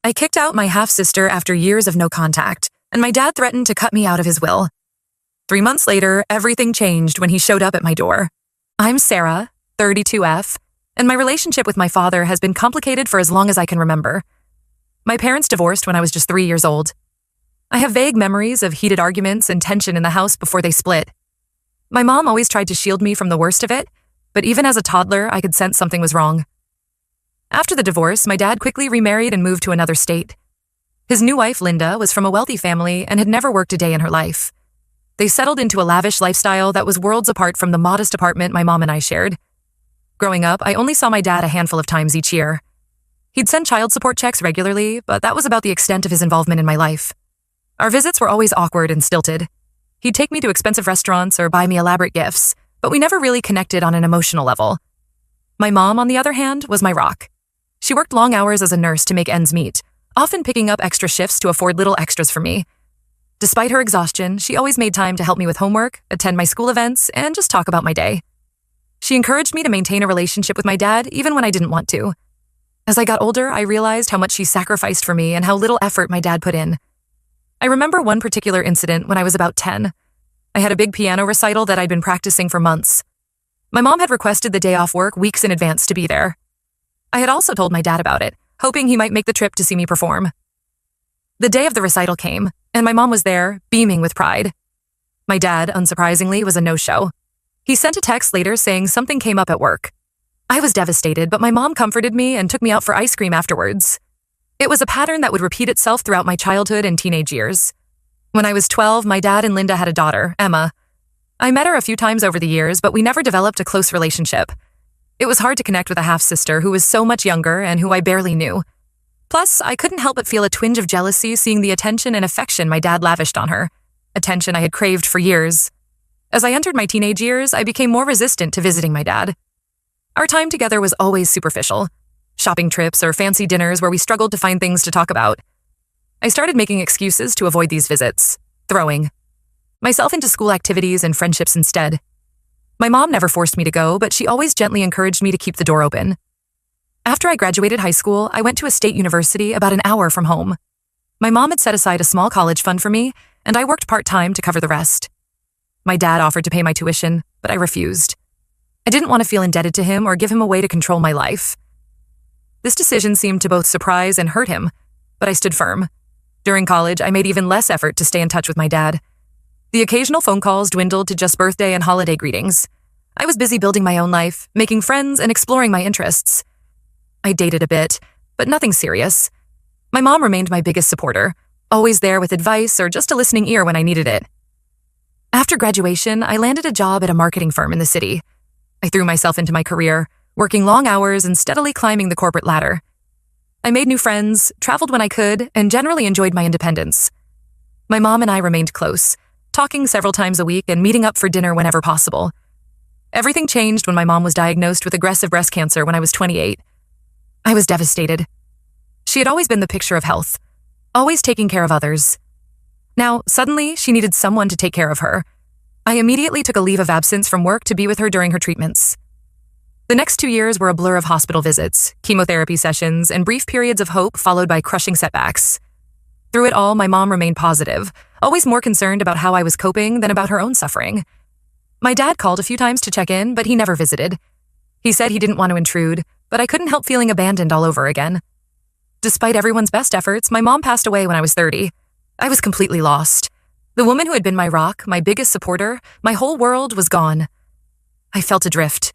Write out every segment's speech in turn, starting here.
I kicked out my half-sister after years of no contact, and my dad threatened to cut me out of his will. 3 months later, everything changed when he showed up at my door. I'm Sarah, 32F, and my relationship with my father has been complicated for as long as I can remember. My parents divorced when I was just 3 years old. I have vague memories of heated arguments and tension in the house before they split. My mom always tried to shield me from the worst of it, but even as a toddler, I could sense something was wrong. After the divorce, my dad quickly remarried and moved to another state. His new wife, Linda, was from a wealthy family and had never worked a day in her life. They settled into a lavish lifestyle that was worlds apart from the modest apartment my mom and I shared. Growing up, I only saw my dad a handful of times each year. He'd send child support checks regularly, but that was about the extent of his involvement in my life. Our visits were always awkward and stilted. He'd take me to expensive restaurants or buy me elaborate gifts, but we never really connected on an emotional level. My mom, on the other hand, was my rock. She worked long hours as a nurse to make ends meet, often picking up extra shifts to afford little extras for me. Despite her exhaustion, she always made time to help me with homework, attend my school events, and just talk about my day. She encouraged me to maintain a relationship with my dad even when I didn't want to. As I got older, I realized how much she sacrificed for me and how little effort my dad put in. I remember one particular incident when I was about 10. I had a big piano recital that I'd been practicing for months. My mom had requested the day off work weeks in advance to be there. I had also told my dad about it, hoping he might make the trip to see me perform. The day of the recital came, and my mom was there, beaming with pride. My dad, unsurprisingly, was a no-show. He sent a text later saying something came up at work. I was devastated, but my mom comforted me and took me out for ice cream afterwards. It was a pattern that would repeat itself throughout my childhood and teenage years. When I was 12, my dad and Linda had a daughter, Emma. I met her a few times over the years, but we never developed a close relationship. It was hard to connect with a half-sister who was so much younger and who I barely knew. Plus, I couldn't help but feel a twinge of jealousy seeing the attention and affection my dad lavished on her, attention I had craved for years. As I entered my teenage years, I became more resistant to visiting my dad. Our time together was always superficial. Shopping trips or fancy dinners where we struggled to find things to talk about. I started making excuses to avoid these visits, throwing myself into school activities and friendships instead. My mom never forced me to go, but she always gently encouraged me to keep the door open. After I graduated high school, I went to a state university about an hour from home. My mom had set aside a small college fund for me, and I worked part-time to cover the rest. My dad offered to pay my tuition, but I refused. I didn't want to feel indebted to him or give him a way to control my life. This decision seemed to both surprise and hurt him, but I stood firm. During college, I made even less effort to stay in touch with my dad. The occasional phone calls dwindled to just birthday and holiday greetings. I was busy building my own life, making friends, and exploring my interests. I dated a bit, but nothing serious. My mom remained my biggest supporter, always there with advice or just a listening ear when I needed it. After graduation, I landed a job at a marketing firm in the city. I threw myself into my career, working long hours and steadily climbing the corporate ladder. I made new friends, traveled when I could, and generally enjoyed my independence. My mom and I remained close, talking several times a week and meeting up for dinner whenever possible. Everything changed when my mom was diagnosed with aggressive breast cancer when I was 28. I was devastated. She had always been the picture of health, always taking care of others. Now, suddenly, she needed someone to take care of her. I immediately took a leave of absence from work to be with her during her treatments. The next 2 years were a blur of hospital visits, chemotherapy sessions, and brief periods of hope followed by crushing setbacks. Through it all, my mom remained positive, always more concerned about how I was coping than about her own suffering. My dad called a few times to check in, but he never visited. He said he didn't want to intrude, but I couldn't help feeling abandoned all over again. Despite everyone's best efforts, my mom passed away when I was 30. I was completely lost. The woman who had been my rock, my biggest supporter, my whole world was gone. I felt adrift,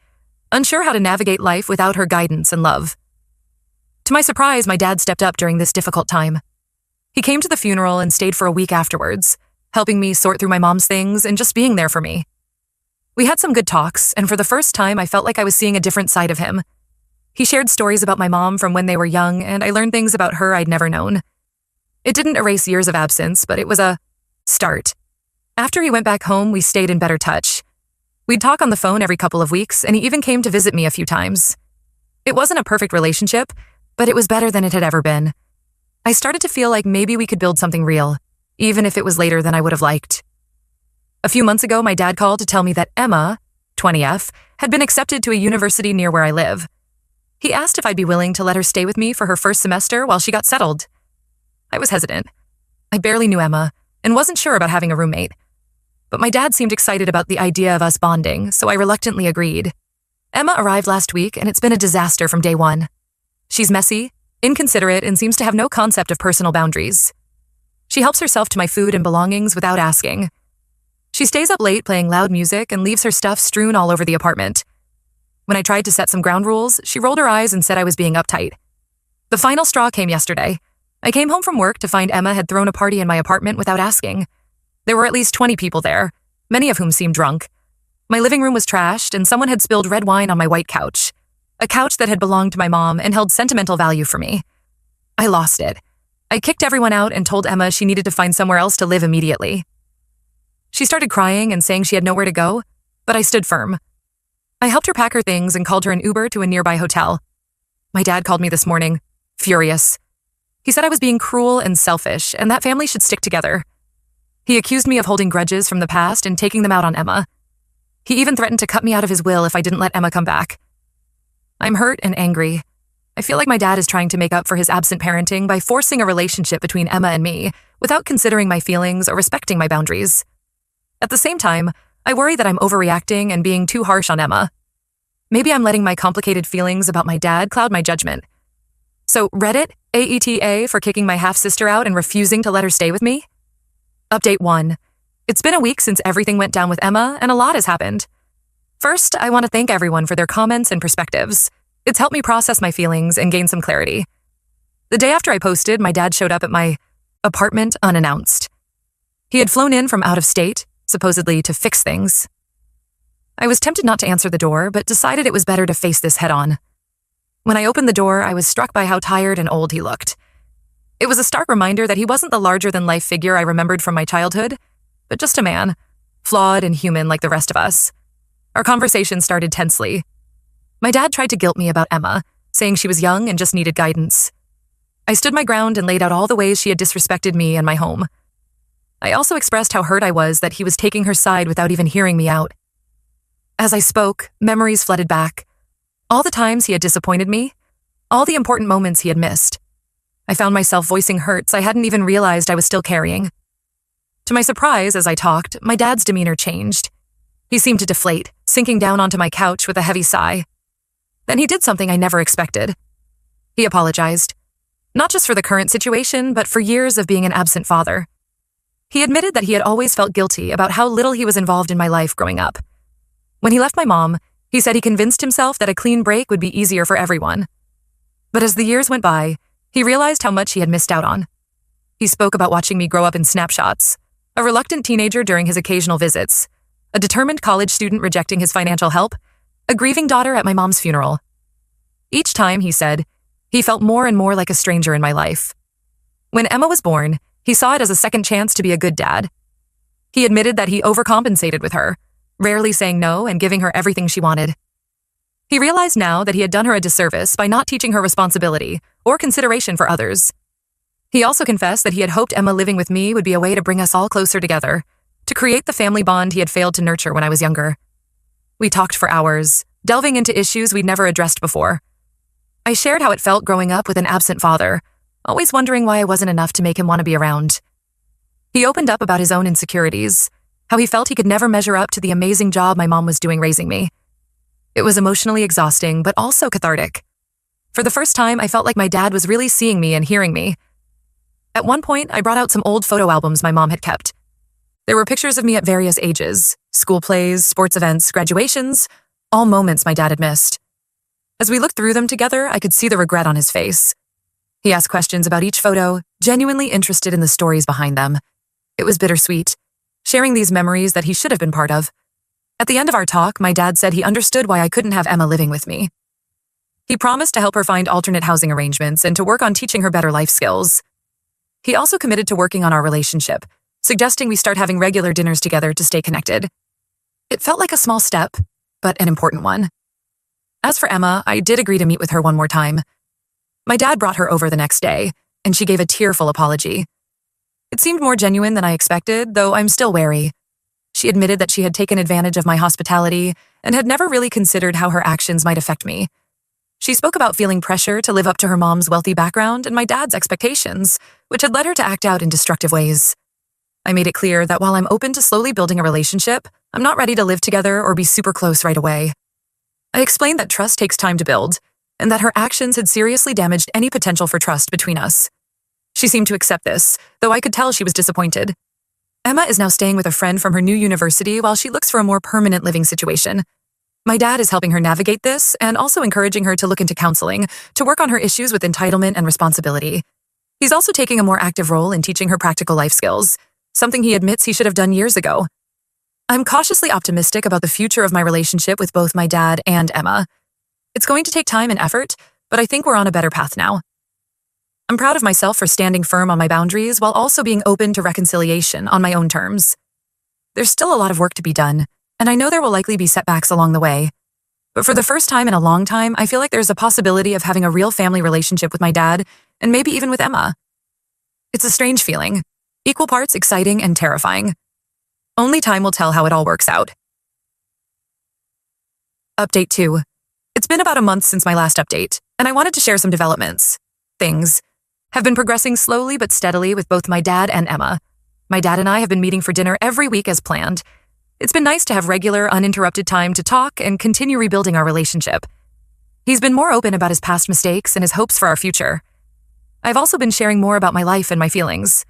unsure how to navigate life without her guidance and love. To my surprise, my dad stepped up during this difficult time. He came to the funeral and stayed for a week afterwards, helping me sort through my mom's things and just being there for me. We had some good talks, and for the first time, I felt like I was seeing a different side of him. He shared stories about my mom from when they were young, and I learned things about her I'd never known. It didn't erase years of absence, but it was a start. After he went back home, we stayed in better touch. We'd talk on the phone every couple of weeks, and he even came to visit me a few times. It wasn't a perfect relationship, but it was better than it had ever been. I started to feel like maybe we could build something real, even if it was later than I would have liked. A few months ago, my dad called to tell me that Emma, 20F, had been accepted to a university near where I live. He asked if I'd be willing to let her stay with me for her first semester while she got settled. I was hesitant. I barely knew Emma and wasn't sure about having a roommate. But my dad seemed excited about the idea of us bonding, so I reluctantly agreed. Emma arrived last week, and it's been a disaster from day one. She's messy, inconsiderate, and seems to have no concept of personal boundaries. She helps herself to my food and belongings without asking. She stays up late playing loud music and leaves her stuff strewn all over the apartment. When I tried to set some ground rules, she rolled her eyes and said I was being uptight. The final straw came yesterday. I came home from work to find Emma had thrown a party in my apartment without asking. There were at least 20 people there, many of whom seemed drunk. My living room was trashed, and someone had spilled red wine on my white couch, a couch that had belonged to my mom and held sentimental value for me. I lost it. I kicked everyone out and told Emma she needed to find somewhere else to live immediately. She started crying and saying she had nowhere to go, but I stood firm. I helped her pack her things and called her an Uber to a nearby hotel. My dad called me this morning, furious. He said I was being cruel and selfish, and that family should stick together. He accused me of holding grudges from the past and taking them out on Emma. He even threatened to cut me out of his will if I didn't let Emma come back. I'm hurt and angry. I feel like my dad is trying to make up for his absent parenting by forcing a relationship between Emma and me without considering my feelings or respecting my boundaries. At the same time, I worry that I'm overreacting and being too harsh on Emma. Maybe I'm letting my complicated feelings about my dad cloud my judgment. So Reddit, AETA for kicking my half-sister out and refusing to let her stay with me? Update 1. It's been a week since everything went down with Emma, and a lot has happened. First, I want to thank everyone for their comments and perspectives. It's helped me process my feelings and gain some clarity. The day after I posted, my dad showed up at my apartment unannounced. He had flown in from out of state, supposedly to fix things. I was tempted not to answer the door, but decided it was better to face this head-on. When I opened the door, I was struck by how tired and old he looked. It was a stark reminder that he wasn't the larger-than-life figure I remembered from my childhood, but just a man, flawed and human like the rest of us. Our conversation started tensely. My dad tried to guilt me about Emma, saying she was young and just needed guidance. I stood my ground and laid out all the ways she had disrespected me and my home. I also expressed how hurt I was that he was taking her side without even hearing me out. As I spoke, memories flooded back. All the times he had disappointed me, all the important moments he had missed. I found myself voicing hurts I hadn't even realized I was still carrying. To my surprise, as I talked, my dad's demeanor changed. He seemed to deflate, sinking down onto my couch with a heavy sigh. Then he did something I never expected. He apologized. Not just for the current situation, but for years of being an absent father. He admitted that he had always felt guilty about how little he was involved in my life growing up. When he left my mom, he said he convinced himself that a clean break would be easier for everyone. But as the years went by, he realized how much he had missed out on. He spoke about watching me grow up in snapshots, a reluctant teenager during his occasional visits, a determined college student rejecting his financial help, a grieving daughter at my mom's funeral. Each time, he said, he felt more and more like a stranger in my life. When Emma was born, he saw it as a second chance to be a good dad. He admitted that he overcompensated with her, rarely saying no and giving her everything she wanted. He realized now that he had done her a disservice by not teaching her responsibility or consideration for others. He also confessed that he had hoped Emma living with me would be a way to bring us all closer together, to create the family bond he had failed to nurture when I was younger. We talked for hours, delving into issues we'd never addressed before. I shared how it felt growing up with an absent father, always wondering why I wasn't enough to make him want to be around. He opened up about his own insecurities, how he felt he could never measure up to the amazing job my mom was doing raising me. It was emotionally exhausting, but also cathartic. For the first time, I felt like my dad was really seeing me and hearing me. At one point, I brought out some old photo albums my mom had kept. There were pictures of me at various ages, school plays, sports events, graduations, all moments my dad had missed. As we looked through them together, I could see the regret on his face. He asked questions about each photo, genuinely interested in the stories behind them. It was bittersweet, sharing these memories that he should have been part of. At the end of our talk, my dad said he understood why I couldn't have Emma living with me. He promised to help her find alternate housing arrangements and to work on teaching her better life skills. He also committed to working on our relationship, suggesting we start having regular dinners together to stay connected. It felt like a small step, but an important one. As for Emma, I did agree to meet with her one more time. My dad brought her over the next day, and she gave a tearful apology. It seemed more genuine than I expected, though I'm still wary. She admitted that she had taken advantage of my hospitality and had never really considered how her actions might affect me. She spoke about feeling pressure to live up to her mom's wealthy background and my dad's expectations, which had led her to act out in destructive ways. I made it clear that while I'm open to slowly building a relationship, I'm not ready to live together or be super close right away. I explained that trust takes time to build, and that her actions had seriously damaged any potential for trust between us. She seemed to accept this, though I could tell she was disappointed. Emma is now staying with a friend from her new university while she looks for a more permanent living situation. My dad is helping her navigate this and also encouraging her to look into counseling to work on her issues with entitlement and responsibility. He's also taking a more active role in teaching her practical life skills, something he admits he should have done years ago. I'm cautiously optimistic about the future of my relationship with both my dad and Emma. It's going to take time and effort, but I think we're on a better path now. I'm proud of myself for standing firm on my boundaries while also being open to reconciliation on my own terms. There's still a lot of work to be done, and I know there will likely be setbacks along the way. But for the first time in a long time, I feel like there's a possibility of having a real family relationship with my dad, and maybe even with Emma. It's a strange feeling, equal parts exciting and terrifying. Only time will tell how it all works out. Update 2. It's been about a month since my last update, and I wanted to share some developments. Things have been progressing slowly but steadily with both my dad and Emma. My dad and I have been meeting for dinner every week as planned. It's been nice to have regular, uninterrupted time to talk and continue rebuilding our relationship. He's been more open about his past mistakes and his hopes for our future. I've also been sharing more about my life and my feelings.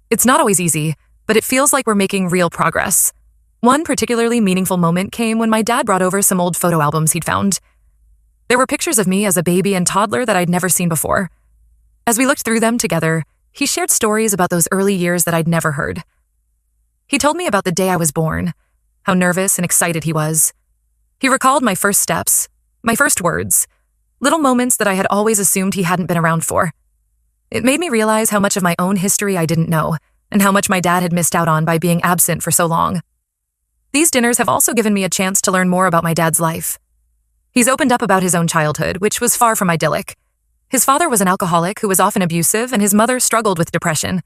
It's not always easy, but it feels like we're making real progress. One particularly meaningful moment came when my dad brought over some old photo albums he'd found. There were pictures of me as a baby and toddler that I'd never seen before. As we looked through them together, he shared stories about those early years that I'd never heard. He told me about the day I was born, how nervous and excited he was. He recalled my first steps, my first words, little moments that I had always assumed he hadn't been around for. It made me realize how much of my own history I didn't know, and how much my dad had missed out on by being absent for so long. These dinners have also given me a chance to learn more about my dad's life. He's opened up about his own childhood, which was far from idyllic. His father was an alcoholic who was often abusive, and his mother struggled with depression.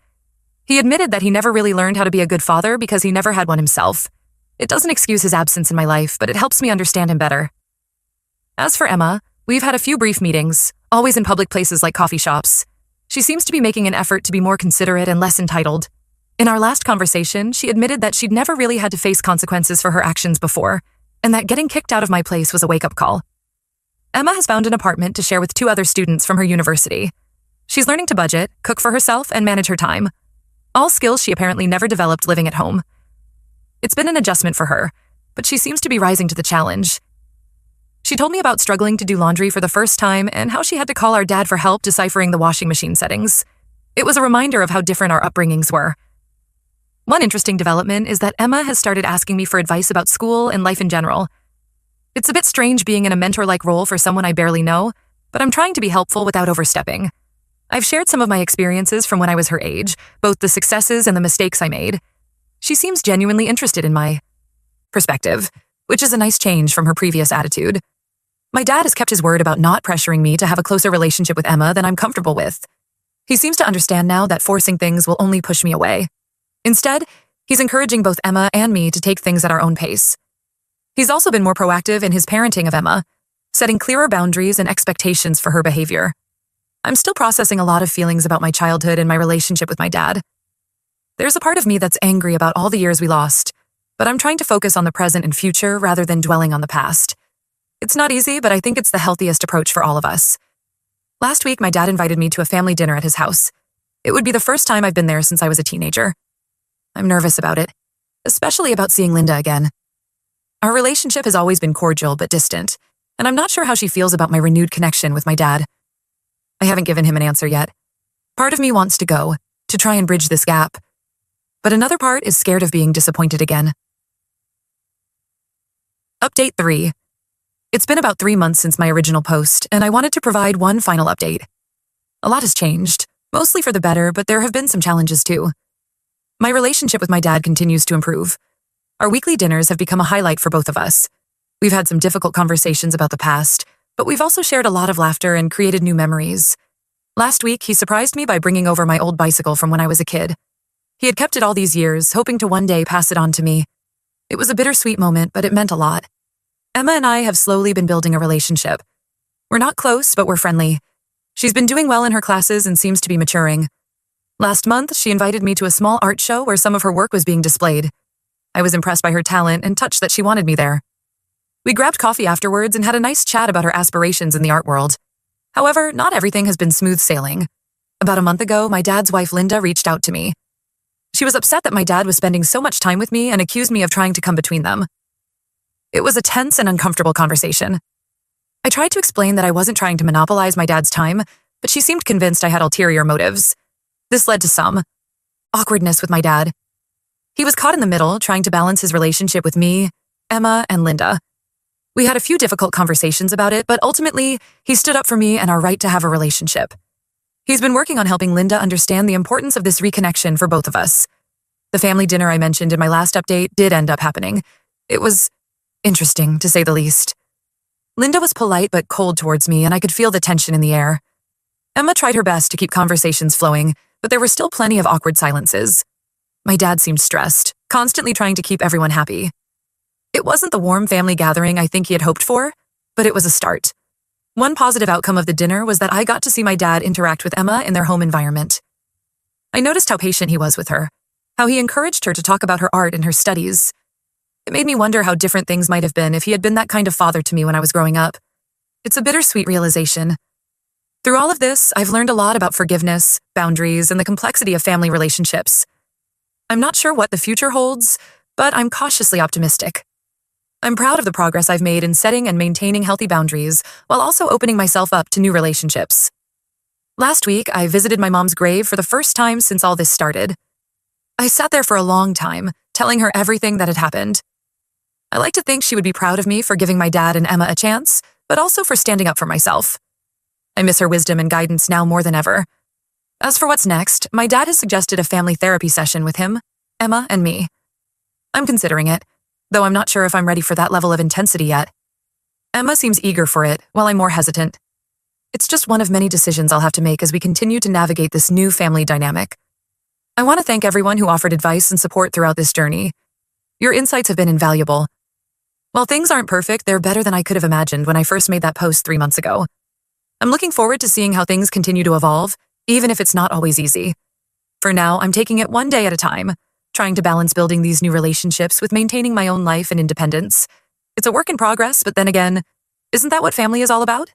He admitted that he never really learned how to be a good father because he never had one himself. It doesn't excuse his absence in my life, but it helps me understand him better. As for Emma, we've had a few brief meetings, always in public places like coffee shops. She seems to be making an effort to be more considerate and less entitled. In our last conversation, she admitted that she'd never really had to face consequences for her actions before, and that getting kicked out of my place was a wake-up call. Emma has found an apartment to share with 2 other students from her university. She's learning to budget, cook for herself, and manage her time. All skills she apparently never developed living at home. It's been an adjustment for her, but she seems to be rising to the challenge. She told me about struggling to do laundry for the first time and how she had to call our dad for help deciphering the washing machine settings. It was a reminder of how different our upbringings were. One interesting development is that Emma has started asking me for advice about school and life in general. It's a bit strange being in a mentor-like role for someone I barely know, but I'm trying to be helpful without overstepping. I've shared some of my experiences from when I was her age, both the successes and the mistakes I made. She seems genuinely interested in my perspective, which is a nice change from her previous attitude. My dad has kept his word about not pressuring me to have a closer relationship with Emma than I'm comfortable with. He seems to understand now that forcing things will only push me away. Instead, he's encouraging both Emma and me to take things at our own pace. He's also been more proactive in his parenting of Emma, setting clearer boundaries and expectations for her behavior. I'm still processing a lot of feelings about my childhood and my relationship with my dad. There's a part of me that's angry about all the years we lost, but I'm trying to focus on the present and future rather than dwelling on the past. It's not easy, but I think it's the healthiest approach for all of us. Last week, my dad invited me to a family dinner at his house. It would be the first time I've been there since I was a teenager. I'm nervous about it, especially about seeing Linda again. Our relationship has always been cordial but distant, and I'm not sure how she feels about my renewed connection with my dad. I haven't given him an answer yet. Part of me wants to go, to try and bridge this gap, but another part is scared of being disappointed again. Update 3. It's been about 3 months since my original post, and I wanted to provide one final update. A lot has changed, mostly for the better, but there have been some challenges too. My relationship with my dad continues to improve. Our weekly dinners have become a highlight for both of us. We've had some difficult conversations about the past, but we've also shared a lot of laughter and created new memories. Last week, he surprised me by bringing over my old bicycle from when I was a kid. He had kept it all these years, hoping to one day pass it on to me. It was a bittersweet moment, but it meant a lot. Emma and I have slowly been building a relationship. We're not close, but we're friendly. She's been doing well in her classes and seems to be maturing. Last month, she invited me to a small art show where some of her work was being displayed. I was impressed by her talent and touched that she wanted me there. We grabbed coffee afterwards and had a nice chat about her aspirations in the art world. However, not everything has been smooth sailing. About a month ago, my dad's wife Linda reached out to me. She was upset that my dad was spending so much time with me and accused me of trying to come between them. It was a tense and uncomfortable conversation. I tried to explain that I wasn't trying to monopolize my dad's time, but she seemed convinced I had ulterior motives. This led to some awkwardness with my dad. He was caught in the middle, trying to balance his relationship with me, Emma, and Linda. We had a few difficult conversations about it, but ultimately, he stood up for me and our right to have a relationship. He's been working on helping Linda understand the importance of this reconnection for both of us. The family dinner I mentioned in my last update did end up happening. It was interesting, to say the least. Linda was polite but cold towards me, and I could feel the tension in the air. Emma tried her best to keep conversations flowing, but there were still plenty of awkward silences. My dad seemed stressed, constantly trying to keep everyone happy. It wasn't the warm family gathering I think he had hoped for, but it was a start. One positive outcome of the dinner was that I got to see my dad interact with Emma in their home environment. I noticed how patient he was with her, how he encouraged her to talk about her art and her studies. It made me wonder how different things might have been if he had been that kind of father to me when I was growing up. It's a bittersweet realization. Through all of this, I've learned a lot about forgiveness, boundaries, and the complexity of family relationships. I'm not sure what the future holds, but I'm cautiously optimistic. I'm proud of the progress I've made in setting and maintaining healthy boundaries while also opening myself up to new relationships. Last week, I visited my mom's grave for the first time since all this started. I sat there for a long time, telling her everything that had happened. I like to think she would be proud of me for giving my dad and Emma a chance, but also for standing up for myself. I miss her wisdom and guidance now more than ever. As for what's next, my dad has suggested a family therapy session with him, Emma, and me. I'm considering it, though I'm not sure if I'm ready for that level of intensity yet. Emma seems eager for it, while I'm more hesitant. It's just one of many decisions I'll have to make as we continue to navigate this new family dynamic. I want to thank everyone who offered advice and support throughout this journey. Your insights have been invaluable. While things aren't perfect, they're better than I could have imagined when I first made that post 3 months ago. I'm looking forward to seeing how things continue to evolve, even if it's not always easy. For now, I'm taking it one day at a time, trying to balance building these new relationships with maintaining my own life and independence. It's a work in progress, but then again, isn't that what family is all about?